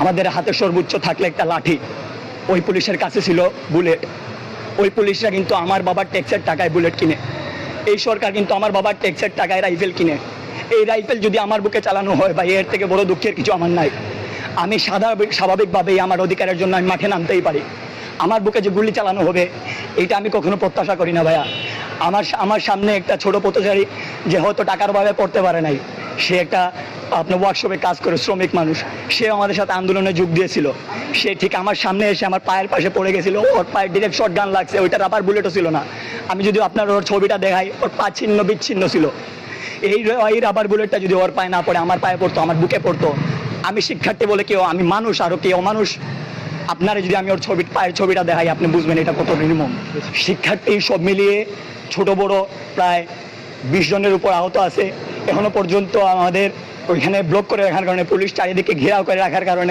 আমাদের হাতে সর্বোচ্চ থাকলে একটা লাঠি, ওই পুলিশের কাছে ছিল বুলেট। ওই পুলিশরা কিন্তু আমার বাবার ট্যাক্সের টাকায় বুলেট কিনে, এই সরকার কিন্তু আমার বাবার ট্যাক্সের টাকায় রাইফেল কিনে। এই রাইফেল যদি আমার বুকে চালানো হয় বা এর থেকে বড় দুঃখের কিছু আমার নাই। আমি স্বাভাবিকভাবেই আমার অধিকারের জন্য আমি মাঠে নামতেই পারি। আমার বুকে যে গুলি চালানো হবে এটা আমি কখনো প্রত্যাশা করি না ভাইয়া। আমার সামনে একটা ছোট পথচারী যে হয়তো টাকার অভাবে পড়তে পারে নাই, সে একটা আপনার ওয়ার্কশপে কাজ করে শ্রমিক মানুষ, সে আমাদের সাথে আন্দোলনে যোগ দিয়েছিল। সে ঠিক আমার সামনে এসে আমার পায়ের পাশে পড়ে গেছিল, ওর পায়ে ডিরেক্ট শর্ট গান লাগছে, ওইটা রাবার বুলেটও ছিল না। আমি যদি আপনার ওর ছবিটা দেখাই, ওর পা ছিন্ন বিচ্ছিন্ন ছিল। এই রাবার বুলেটটা যদি ওর পায়ে না পড়ে আমার পায়ে পড়তো, আমার বুকে পড়তো। আমি শিক্ষার্থী বলে কেউ, আমি মানুষ আরও কেউ মানুষ। আপনারা যদি আমি ওর পায়ের ছবিটা দেখাই, আপনি বুঝবেন এটা কত নির্মম। শিক্ষার্থী সব মিলিয়ে ছোট বড় প্রায় 20 জনের উপর আহত আছে। এখনো পর্যন্ত আমাদের ওইখানে ব্লক করে রাখার কারণে, পুলিশ চারিদিকে ঘেরাও করে রাখার কারণে